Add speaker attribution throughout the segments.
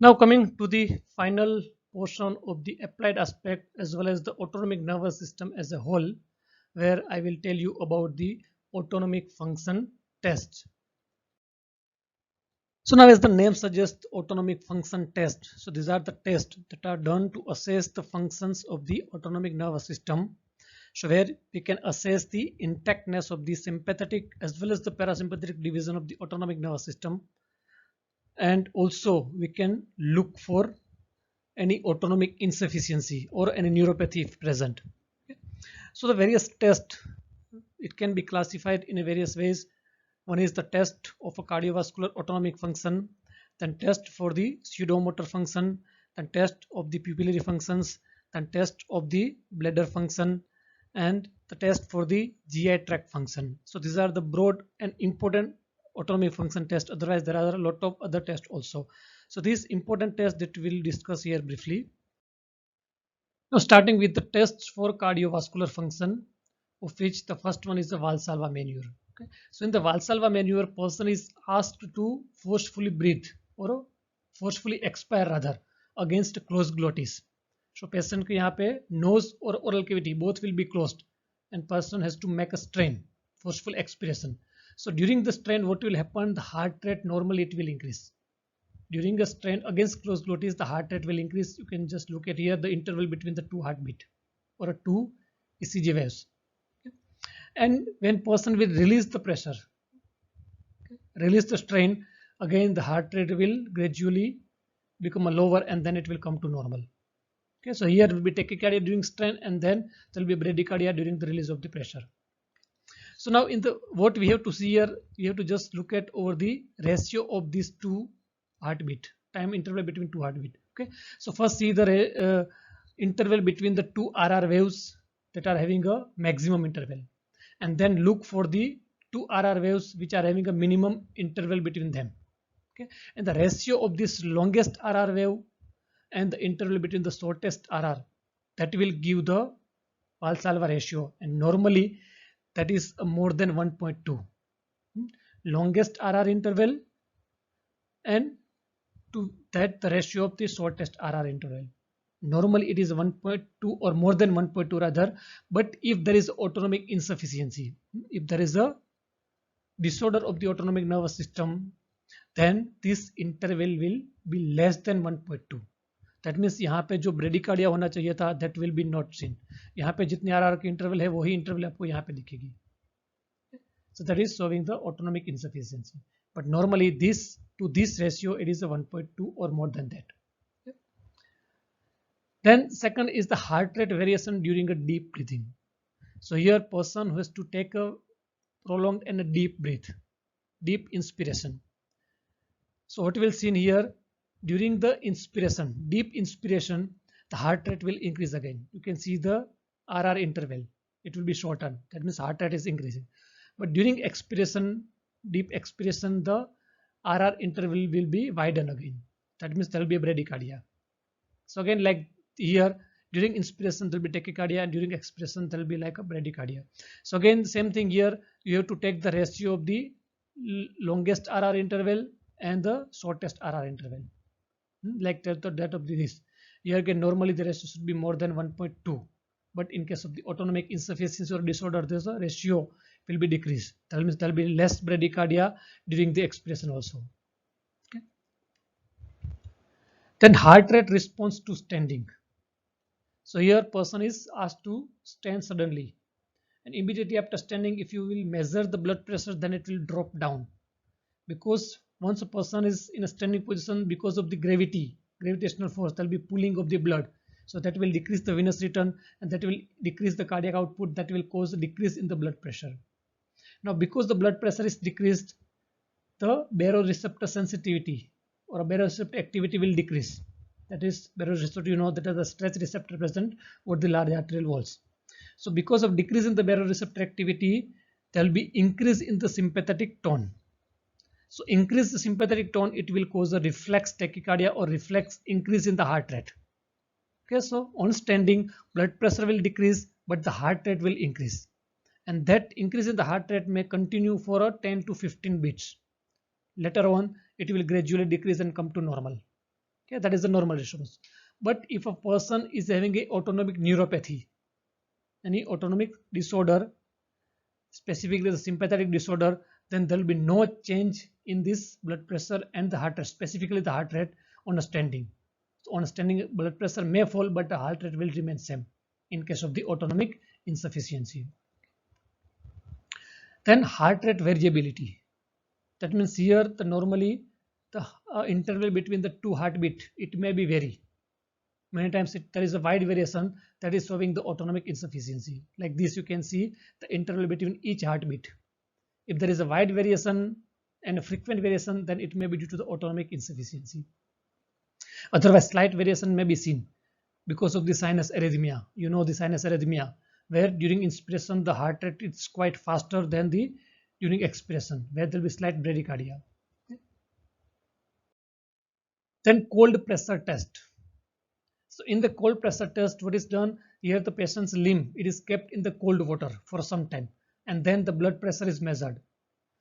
Speaker 1: Now coming to the final portion of the applied aspect as well as the autonomic nervous system as a whole, where I will tell you about the autonomic function test. So now as the name suggests, autonomic function test. So these are the tests that are done to assess the functions of the autonomic nervous system. So where we can assess the intactness of the sympathetic as well as the parasympathetic division of the autonomic nervous system, and also we can look for any autonomic insufficiency or any neuropathy if present. So the various tests, it can be classified in various ways. One is the test of a cardiovascular autonomic function, then test for the pseudomotor function, then test of the pupillary functions, then test of the bladder function, and the test for the GI tract function. So these are the broad and important autonomic function tests. Otherwise, there are a lot of other tests also. So these important tests that we'll discuss here briefly. Now starting with the tests for cardiovascular function, of which the first one is the Valsalva maneuver. Okay. So in the Valsalva maneuver, person is asked to forcefully breathe or forcefully expire rather against closed glottis. So patient को यहाँ पे nose or oral cavity both will be closed and person has to make a strain, forceful expiration. So during the strain, what will happen? The heart rate normally it will increase. During a strain against closed glottis, the heart rate will increase. You can just look at here the interval between the two heartbeat or a two ECG waves. And when person will release the pressure, release the strain, again the heart rate will gradually become a lower and then it will come to normal. Okay, so here will be tachycardia during strain and then there will be bradycardia during the release of the pressure. So now in the what we have to see here, we have to just look at over the ratio of these two heartbeat, time interval between two heartbeat. Okay, so first see the interval between the two RR waves that are having a maximum interval, and then look for the two RR waves which are having a minimum interval between them. Okay, and the ratio of this longest RR wave and the interval between the shortest RR, that will give the Valsalva ratio, and normally that is more than 1.2. Longest RR interval and to that the ratio of the shortest RR interval. Normally it is 1.2 or more than 1.2 rather, but if there is autonomic insufficiency, if there is a disorder of the autonomic nervous system, then this interval will be less than 1.2. That means यहाँ पे जो bradycardia होना चाहिए था that will be not seen. यहाँ पे जितने are के इंटरवल है वही इंटरवल आपको यहाँ पे दिखेगी. So that is showing the autonomic insufficiency. But normally this to this ratio it is a 1.2 or more than that. Then second is the heart rate variation during a deep breathing. So here person who has to take a prolonged and a deep breath, deep inspiration. So what we will see in here, during the inspiration, deep inspiration, the heart rate will increase again. You can see the RR interval, it will be shortened. That means heart rate is increasing. But during expiration, deep expiration, the RR interval will be widened again. That means there will be a bradycardia. So again, like here, during inspiration there will be tachycardia, and during expiration there will be like a bradycardia. So again, same thing here. You have to take the ratio of the longest RR interval and the shortest RR interval. Like that of this. Here again, normally the ratio should be more than 1.2. But in case of the autonomic insufficiency or disorder, there's a ratio will be decreased. That means there will be less bradycardia during the expiration also. Okay. Then heart rate response to standing. So here person is asked to stand suddenly, and immediately after standing, if you will measure the blood pressure, then it will drop down, because once a person is in a standing position, because of the gravitational force, there will be pulling of the blood. So that will decrease the venous return and that will decrease the cardiac output, that will cause a decrease in the blood pressure. Now because the blood pressure is decreased, the baroreceptor sensitivity or baroreceptor activity will decrease. That is baroreceptor, you know, that is the stretch receptor present over the large arterial walls. So because of decrease in the baroreceptor activity, there will be increase in the sympathetic tone. So increase the sympathetic tone, it will cause a reflex tachycardia or reflex increase in the heart rate. Okay, so on standing, blood pressure will decrease, but the heart rate will increase. And that increase in the heart rate may continue for a 10 to 15 beats. Later on, it will gradually decrease and come to normal. Okay, that is the normal response. But if a person is having a autonomic neuropathy, any autonomic disorder, specifically the sympathetic disorder, then there will be no change in this blood pressure and the heart rate, specifically the heart rate on a standing. So on a standing, blood pressure may fall, but the heart rate will remain same in case of the autonomic insufficiency. Then heart rate variability. That means here the normally the interval between the two heartbeat, it may be vary. Many times there is a wide variation that is showing the autonomic insufficiency. Like this, you can see the interval between each heartbeat. If there is a wide variation and a frequent variation, then it may be due to the autonomic insufficiency. Otherwise, slight variation may be seen because of the sinus arrhythmia. You know the sinus arrhythmia, where during inspiration the heart rate is quite faster than the during expiration, where there will be slight bradycardia. Then cold pressure test. So in the cold pressure test, what is done here, the patient's limb, it is kept in the cold water for some time, and then the blood pressure is measured.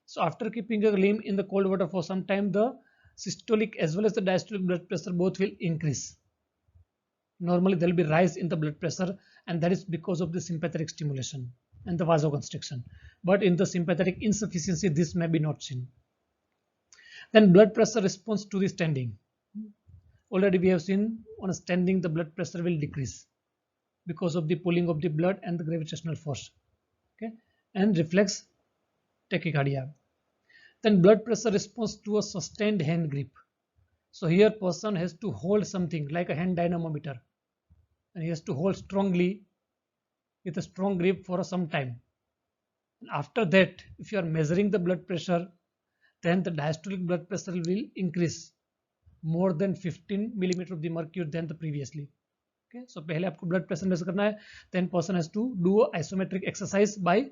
Speaker 1: So after keeping a limb in the cold water for some time, the systolic as well as the diastolic blood pressure both will increase. Normally there will be rise in the blood pressure, and that is because of the sympathetic stimulation and the vasoconstriction. But in the sympathetic insufficiency, this may be not seen. Then blood pressure response to the standing. Already we have seen on a standing the blood pressure will decrease because of the pulling of the blood and the gravitational force. Okay, and reflex tachycardia. Then blood pressure response to a sustained hand grip. So here person has to hold something like a hand dynamometer, and he has to hold strongly with a strong grip for some time. And after that, if you are measuring the blood pressure, then the diastolic blood pressure will increase more than 15 millimeter of the mercury than the previously. Okay, so पहले आपको blood pressure measure करना है, then person has to do a isometric exercise by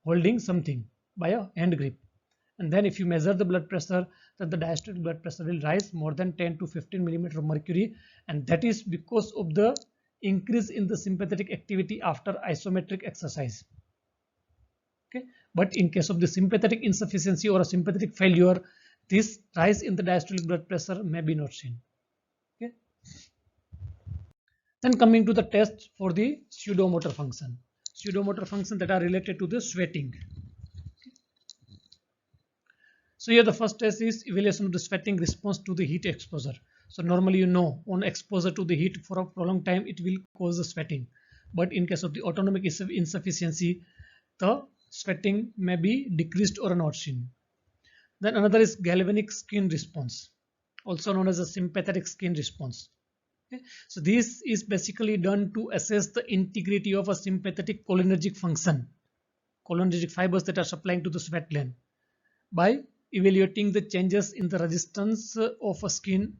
Speaker 1: holding something by a hand grip. And then if you measure the blood pressure, then the diastolic blood pressure will rise more than 10 to 15 millimeter of mercury, and that is because of the increase in the sympathetic activity after isometric exercise. Okay, but in case of the sympathetic insufficiency or a sympathetic failure, this rise in the diastolic blood pressure may be not seen. Okay. Then coming to the test for the pseudomotor function that are related to the sweating. So here the first test is evaluation of the sweating response to the heat exposure. So normally you know on exposure to the heat for a prolonged time it will cause the sweating, but in case of the autonomic insufficiency, the sweating may be decreased or not seen. Then another is galvanic skin response, also known as a sympathetic skin response. Okay. So this is basically done to assess the integrity of a sympathetic cholinergic function, cholinergic fibers that are supplying to the sweat gland, by evaluating the changes in the resistance of a skin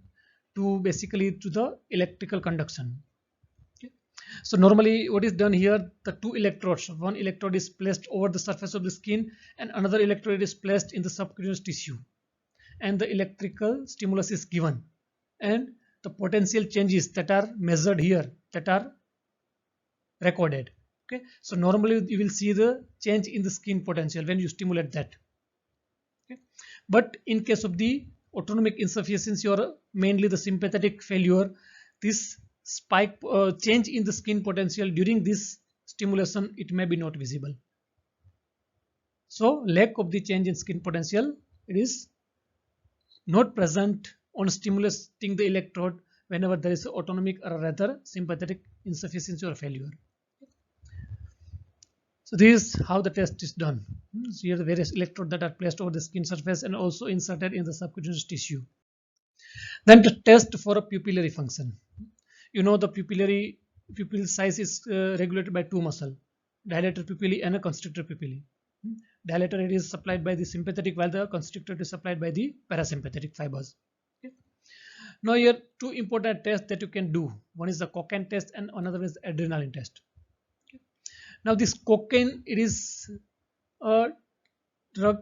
Speaker 1: to basically to the electrical conduction. Okay. So normally what is done here, the two electrodes, one electrode is placed over the surface of the skin and another electrode is placed in the subcutaneous tissue, and the electrical stimulus is given, and the potential changes that are measured here, that are recorded. Okay, so normally you will see the change in the skin potential when you stimulate that. Okay. But in case of the autonomic insufficiency or mainly the sympathetic failure, this spike change in the skin potential during this stimulation, it may be not visible. So lack of the change in skin potential, it is not present on stimulating the electrode whenever there is autonomic or rather sympathetic insufficiency or failure. So this is how the test is done. So here the various electrodes that are placed over the skin surface and also inserted in the subcutaneous tissue. Then the test for a pupillary function. You know the pupil size is regulated by two muscles, dilator pupillae and a constrictor pupillae. Dilator it is supplied by the sympathetic, while the constrictor is supplied by the parasympathetic fibers. Okay. Now here two important tests that you can do. One is the Cochrane test and another is adrenaline test. Okay. Now this Cochrane, it is a drug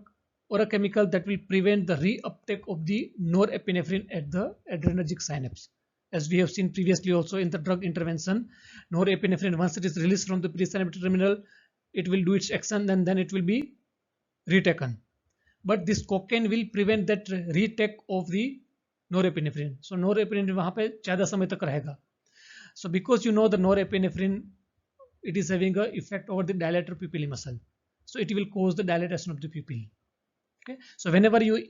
Speaker 1: or a chemical that will prevent the reuptake of the norepinephrine at the adrenergic synapse. As we have seen previously also in the drug intervention, norepinephrine, once it is released from the presynaptic terminal, it will do its action and then it will be retaken. But this Cochrane will prevent that retake of the norepinephrine. So norepinephrine वहाँ पे ज़्यादा समय तक रहेगा. So because you know the norepinephrine, it is having a effect over the dilator pupillae muscle. So it will cause the dilatation of the pupil. Okay. So whenever you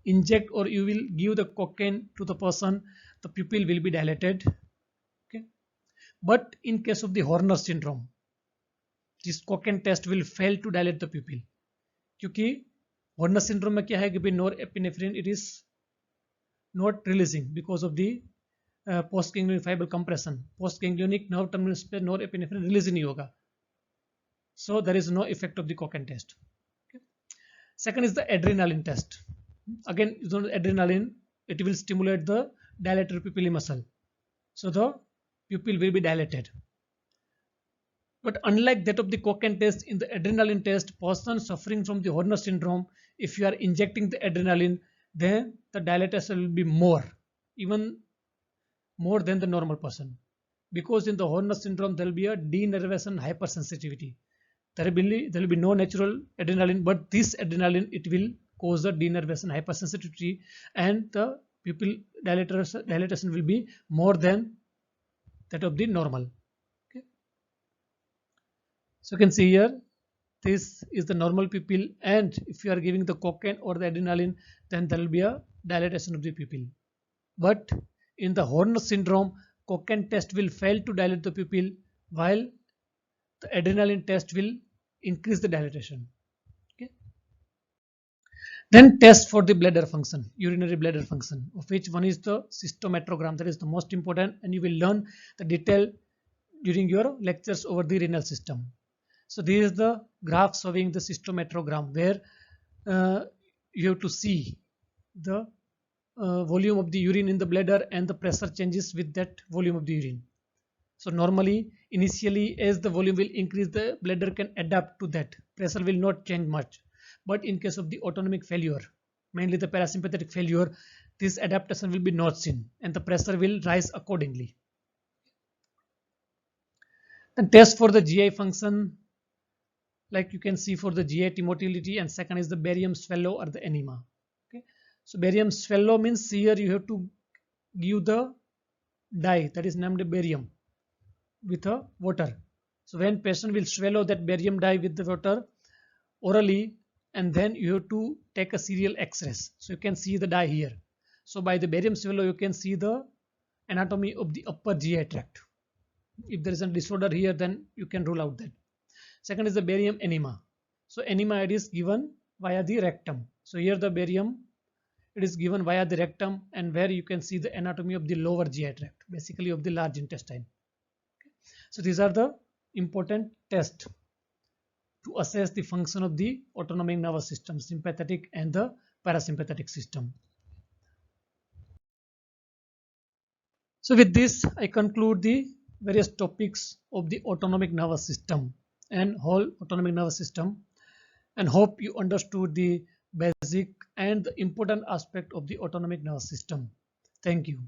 Speaker 1: inject or you will give the cocaine to the person, the pupil will be dilated. Okay. But in case of the Horner syndrome, this cocaine test will fail to dilate the pupil. क्योंकि Horner syndrome में क्या है कि भाई norepinephrine it is not releasing because of the postganglionic fiber compression. Postganglionic nerve terminals पे norepinephrine release नहीं होगा. So there is no effect of the cocaine test. Okay. Second is the adrenaline test. Again, adrenaline, it will stimulate the dilator pupillae muscle. So the pupil will be dilated. But unlike that of the cocaine test, in the adrenaline test, person suffering from the Horner syndrome, if you are injecting the adrenaline, then the dilatation will be more, even more than the normal person. Because in the Horner syndrome, there will be a denervation hypersensitivity. There will be no natural adrenaline, but this adrenaline, it will cause a denervation hypersensitivity, and the pupil dilatation will be more than that of the normal. Okay. So you can see here, this is the normal pupil, and if you are giving the cocaine or the adrenaline, then there will be a dilatation of the pupil. But in the Horner syndrome, cocaine test will fail to dilate the pupil, while the adrenaline test will increase the dilatation. Okay. Then test for the bladder function, urinary bladder function, of which one is the cystometrogram. That is the most important, and you will learn the detail during your lectures over the renal system. So this is the graph showing the cystometrogram, where you have to see the volume of the urine in the bladder and the pressure changes with that volume of the urine. So normally, initially, as the volume will increase, the bladder can adapt to that. Pressure will not change much. But in case of the autonomic failure, mainly the parasympathetic failure, this adaptation will be not seen, and the pressure will rise accordingly. The test for the GI function, like you can see for the GI motility, and second is the barium swallow or the enema. Okay. So barium swallow means here you have to give the dye that is named barium with a water. So when patient will swallow that barium dye with the water orally, and then you have to take a serial X-rays. So you can see the dye here. So by the barium swallow, you can see the anatomy of the upper GI tract. If there is a disorder here, then you can rule out that. Second is the barium enema. So enema, it is given via the rectum. So here the barium, it is given via the rectum, and where you can see the anatomy of the lower GI tract, basically of the large intestine. So these are the important tests to assess the function of the autonomic nervous system, sympathetic and the parasympathetic system. So with this, I conclude the various topics of the autonomic nervous system and whole autonomic nervous system, and hope you understood the basic and the important aspect of the autonomic nervous system. Thank you.